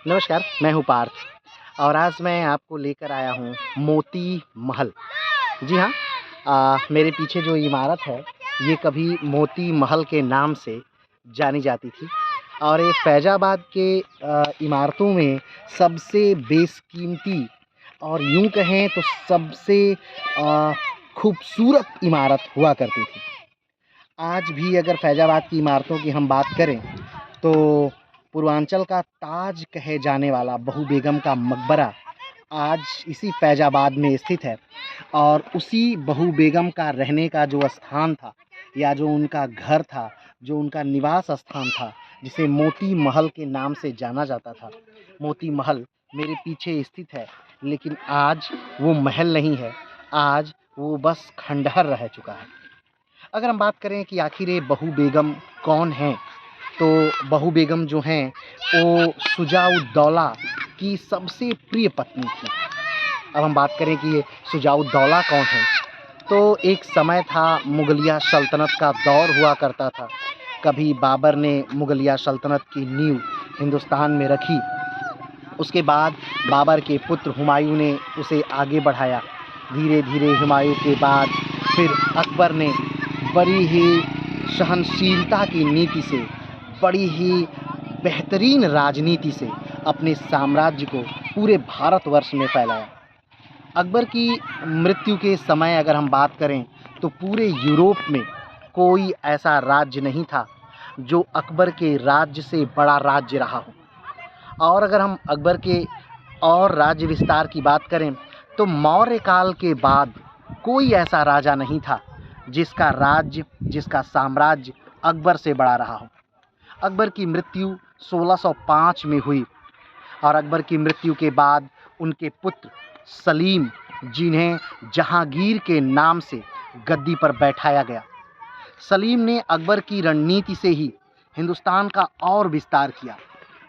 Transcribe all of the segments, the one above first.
नमस्कार, मैं हूँ पार्थ और आज मैं आपको लेकर आया हूँ मोती महल। जी हाँ, मेरे पीछे जो इमारत है ये कभी मोती महल के नाम से जानी जाती थी और ये फैज़ाबाद के इमारतों में सबसे बेशकीमती और यूँ कहें तो सबसे खूबसूरत इमारत हुआ करती थी। आज भी अगर फैज़ाबाद की इमारतों की हम बात करें तो पूर्वांचल का ताज कहे जाने वाला बहू बेगम का मकबरा आज इसी फैज़ाबाद में स्थित है और उसी बहू बेगम का रहने का जो स्थान था या जो उनका घर था, जो उनका निवास स्थान था, जिसे मोती महल के नाम से जाना जाता था। मोती महल मेरे पीछे स्थित है, लेकिन आज वो महल नहीं है, आज वो बस खंडहर रह चुका है। अगर हम बात करें कि आखिर ये बहू बेगम कौन हैं, तो बहू बेगम जो हैं वो शुजा-उद-दौला की सबसे प्रिय पत्नी थी। अब हम बात करें कि ये शुजा-उद-दौला कौन है, तो एक समय था मुगलिया सल्तनत का दौर हुआ करता था। कभी बाबर ने मुगलिया सल्तनत की नींव हिंदुस्तान में रखी, उसके बाद बाबर के पुत्र हुमायूं ने उसे आगे बढ़ाया। धीरे धीरे हुमायूं के बाद फिर अकबर ने बड़ी ही सहनशीलता की नीति से, बड़ी ही बेहतरीन राजनीति से अपने साम्राज्य को पूरे भारतवर्ष में फैलाया। अकबर की मृत्यु के समय अगर हम बात करें तो पूरे यूरोप में कोई ऐसा राज्य नहीं था जो अकबर के राज्य से बड़ा राज्य रहा हो। और अगर हम अकबर के और राज्य विस्तार की बात करें तो मौर्य काल के बाद कोई ऐसा राजा नहीं था जिसका राज्य, जिसका साम्राज्य अकबर से बड़ा रहा हो। अकबर की मृत्यु 1605 में हुई और अकबर की मृत्यु के बाद उनके पुत्र सलीम, जिन्हें जहांगीर के नाम से गद्दी पर बैठाया गया। सलीम ने अकबर की रणनीति से ही हिंदुस्तान का और विस्तार किया।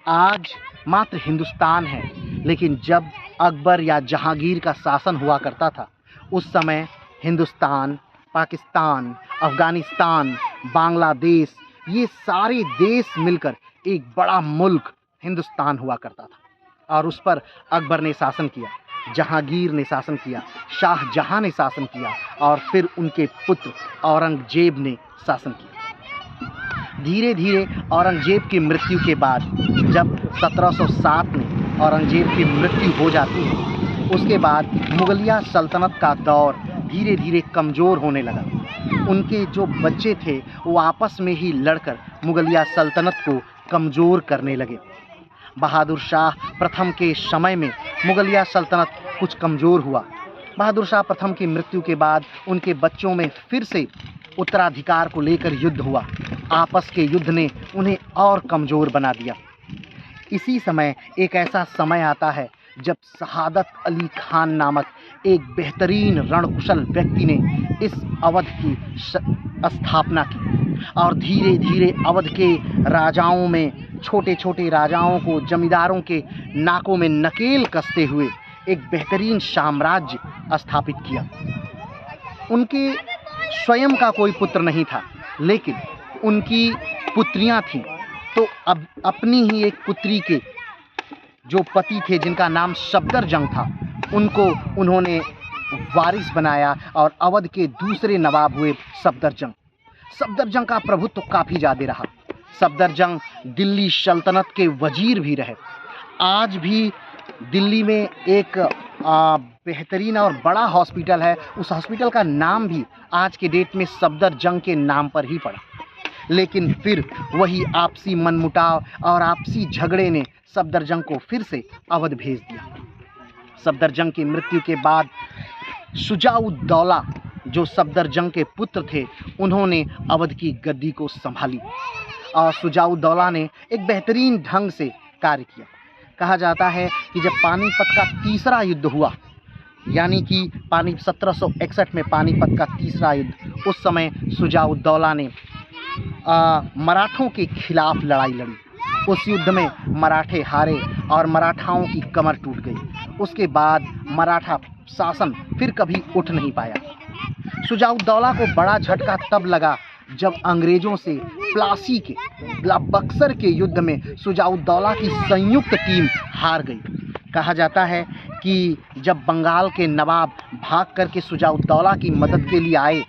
आज मात्र हिंदुस्तान है, लेकिन जब अकबर या जहांगीर का शासन हुआ करता था उस समय हिंदुस्तान, पाकिस्तान, अफ़गानिस्तान, बांग्लादेश, ये सारे देश मिलकर एक बड़ा मुल्क हिंदुस्तान हुआ करता था और उस पर अकबर ने शासन किया, जहांगीर ने शासन किया, शाहजहां ने शासन किया और फिर उनके पुत्र औरंगजेब ने शासन किया। धीरे धीरे औरंगजेब की मृत्यु के बाद जब 1707 में औरंगजेब की मृत्यु हो जाती है, उसके बाद मुगलिया सल्तनत का दौर धीरे धीरे कमज़ोर होने लगा। उनके जो बच्चे थे वो आपस में ही लड़कर मुगलिया सल्तनत को कमज़ोर करने लगे। बहादुर शाह प्रथम के समय में मुगलिया सल्तनत कुछ कमज़ोर हुआ। बहादुर शाह प्रथम की मृत्यु के बाद उनके बच्चों में फिर से उत्तराधिकार को लेकर युद्ध हुआ। आपस के युद्ध ने उन्हें और कमज़ोर बना दिया। इसी समय एक ऐसा समय आता है जब शहादत अली खान नामक एक बेहतरीन रणकुशल व्यक्ति ने इस अवध की स्थापना की और धीरे धीरे अवध के राजाओं में, छोटे छोटे राजाओं को, जमींदारों के नाकों में नकेल कसते हुए एक बेहतरीन साम्राज्य स्थापित किया। उनके स्वयं का कोई पुत्र नहीं था, लेकिन उनकी पुत्रियां थीं। तो अब अपनी ही एक पुत्री के जो पति थे, जिनका नाम सफदरजंग था, उनको उन्होंने वारिस बनाया और अवध के दूसरे नवाब हुए सफदरजंग। सफदरजंग का प्रभुत्व काफ़ी ज़्यादा रहा। सफदरजंग दिल्ली सल्तनत के वजीर भी रहे। आज भी दिल्ली में एक बेहतरीन और बड़ा हॉस्पिटल है, उस हॉस्पिटल का नाम भी आज के डेट में सफदरजंग के नाम पर ही पड़ा। लेकिन फिर वही आपसी मनमुटाव और आपसी झगड़े ने सफदरजंग को फिर से अवध भेज दिया। सफदरजंग की मृत्यु के बाद शुजा-उद-दौला, जो सफदरजंग के पुत्र थे, उन्होंने अवध की गद्दी को संभाली और शुजा-उद-दौला ने एक बेहतरीन ढंग से कार्य किया। कहा जाता है कि जब पानीपत का तीसरा युद्ध हुआ, यानी कि 1761 में पानीपत का तीसरा युद्ध, उस समय शुजा-उद-दौला ने मराठों के खिलाफ लड़ाई लड़ी। उस युद्ध में मराठे हारे और मराठाओं की कमर टूट गई। उसके बाद मराठा शासन फिर कभी उठ नहीं पाया। शुजा-उद-दौला को बड़ा झटका तब लगा जब अंग्रेज़ों से प्लासी के बक्सर के युद्ध में शुजाउद्दौला की संयुक्त टीम हार गई। कहा जाता है कि जब बंगाल के नवाब भाग करके शुजाउद्दौला की मदद के लिए आए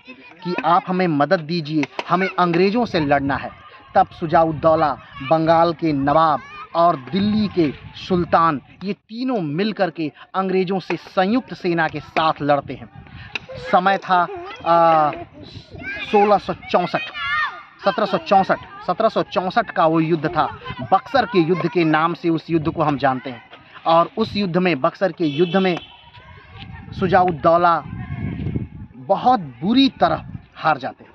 कि आप हमें मदद दीजिए, हमें अंग्रेज़ों से लड़ना है, तब शुजाउद्दौला, बंगाल के नवाब और दिल्ली के सुल्तान, ये तीनों मिल कर के अंग्रेज़ों से संयुक्त सेना के साथ लड़ते हैं। समय था 1764 का वो युद्ध था। बक्सर के युद्ध के नाम से उस युद्ध को हम जानते हैं। और उस युद्ध में, बक्सर के युद्ध में शुजाउद्दौला बहुत बुरी तरह हार जाते हैं।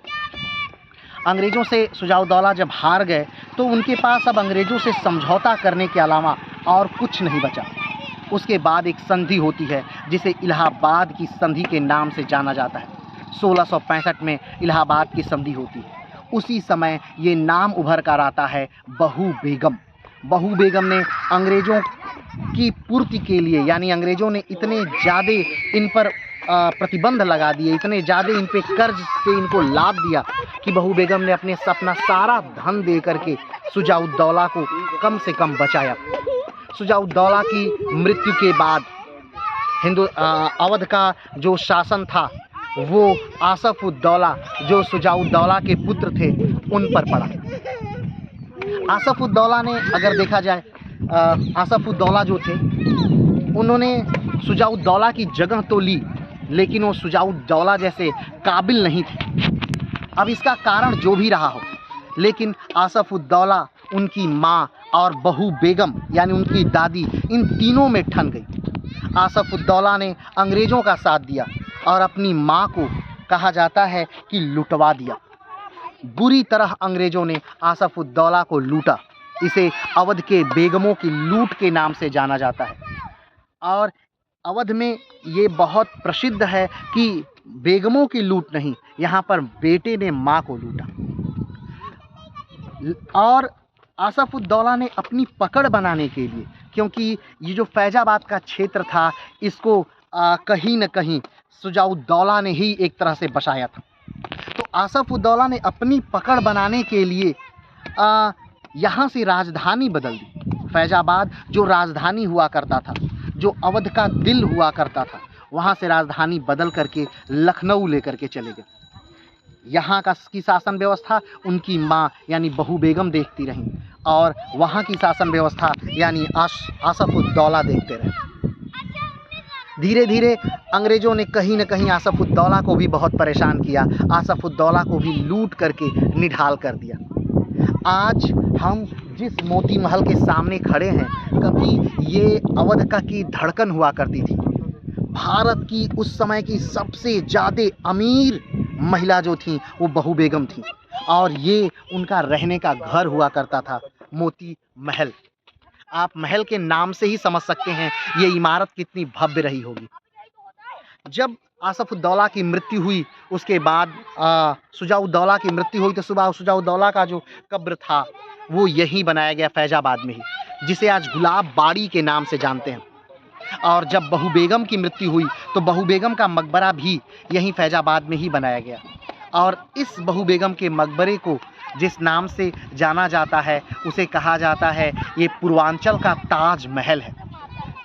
अंग्रेज़ों से शुजाउद्दौला जब हार गए तो उनके पास अब अंग्रेज़ों से समझौता करने के अलावा और कुछ नहीं बचा। उसके बाद एक संधि होती है जिसे इलाहाबाद की संधि के नाम से जाना जाता है। 1665 में इलाहाबाद की संधि होती है। उसी समय ये नाम उभर कर आता है बहू बेगम। बहू बेगम ने अंग्रेज़ों की पूर्ति के लिए, यानी अंग्रेज़ों ने इतने ज़्यादा इन पर प्रतिबंध लगा दिए, इतने ज़्यादा इन पे कर्ज से इनको लाभ दिया कि बहू बेगम ने अपना सारा धन दे करके शुजाउद्दौला को कम से कम बचाया। शुजाउद्दौला की मृत्यु के बाद अवध का जो शासन था वो आसफ़-उद-दौला, जो शुजाउद्दौला के पुत्र थे, उन पर पड़ा। आसफ़-उद-दौला ने, अगर देखा जाए, आसफ़-उद-दौला जो थे उन्होंने शुजाउद्दौला की जगह तो ली, लेकिन वो शुजाउद्दौला जैसे काबिल नहीं थे। अब इसका कारण जो भी रहा हो, लेकिन आसफ़-उद-दौला, उनकी माँ और बहू बेगम यानी उनकी दादी, इन तीनों में ठन गई। आसफ़-उद-दौला ने अंग्रेज़ों का साथ दिया और अपनी माँ को, कहा जाता है कि लुटवा दिया। बुरी तरह अंग्रेज़ों ने आसफ़-उद-दौला को लूटा। इसे अवध के बेगमों की लूट के नाम से जाना जाता है। और अवध में ये बहुत प्रसिद्ध है कि बेगमों की लूट नहीं, यहाँ पर बेटे ने माँ को लूटा। और आसफ़-उद-दौला ने अपनी पकड़ बनाने के लिए, क्योंकि ये जो फैज़ाबाद का क्षेत्र था, इसको कहीं न कहीं शुजाउद्दौला ने ही एक तरह से बसाया था। तो आसफ़-उद-दौला ने अपनी पकड़ बनाने के लिए यहाँ से राजधानी बदल दी। फैज़ाबाद जो राजधानी हुआ करता था, जो अवध का दिल हुआ करता था, वहाँ से राजधानी बदल करके लखनऊ लेकर के चले गए। यहाँ की शासन व्यवस्था उनकी माँ यानी बहू बेगम देखती रहीं और वहाँ की शासन व्यवस्था यानी आसफ़-उद-दौला देखते रहे। धीरे धीरे अंग्रेज़ों ने कहीं न कहीं आसफ़-उद-दौला को भी बहुत परेशान किया, आसफ़-उद-दौला को भी लूट करके निढाल कर दिया। आज हम जिस मोती महल के सामने खड़े हैं, कभी ये अवध का की धड़कन हुआ करती थी। भारत की उस समय की सबसे ज़्यादा अमीर महिला जो थी वो बहू बेगम थी और ये उनका रहने का घर हुआ करता था, मोती महल। आप महल के नाम से ही समझ सकते हैं ये इमारत कितनी भव्य रही होगी। जब आसफ़-उद-दौला की मृत्यु हुई, उसके बाद शुजाउद्दौला की मृत्यु हुई, तो शुजाउद्दौला का जो कब्र था वो यहीं बनाया गया, फैज़ाबाद में ही, जिसे आज गुलाब बाड़ी के नाम से जानते हैं। और जब बहू बेगम की मृत्यु हुई तो बहू बेगम का मकबरा भी यहीं फैज़ाबाद में ही बनाया गया। और इस बहू बेगम के मकबरे को जिस नाम से जाना जाता है, उसे कहा जाता है ये पूर्वांचल का ताजमहल है।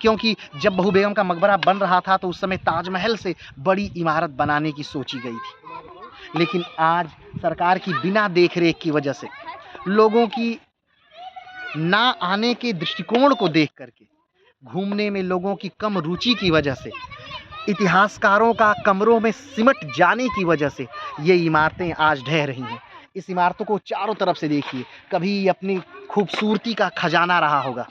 क्योंकि जब बहू बेगम का मकबरा बन रहा था तो उस समय ताजमहल से बड़ी इमारत बनाने की सोची गई थी, लेकिन आज सरकार की बिना देखरेख की वजह से, लोगों की ना आने के दृष्टिकोण को देख करके, घूमने में लोगों की कम रुचि की वजह से, इतिहासकारों का कमरों में सिमट जाने की वजह से ये इमारतें आज ढह रही हैं। इस इमारतों को चारों तरफ से देखिए, कभी अपनी खूबसूरती का खजाना रहा होगा,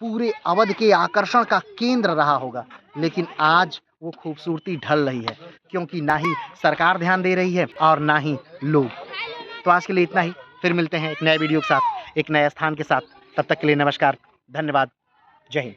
पूरे अवध के आकर्षण का केंद्र रहा होगा, लेकिन आज वो खूबसूरती ढल रही है, क्योंकि ना ही सरकार ध्यान दे रही है और ना ही लोग। तो आज के लिए इतना ही, फिर मिलते हैं एक नए वीडियो के साथ, एक नए स्थान के साथ। तब तक के लिए नमस्कार, धन्यवाद, जय हिंद।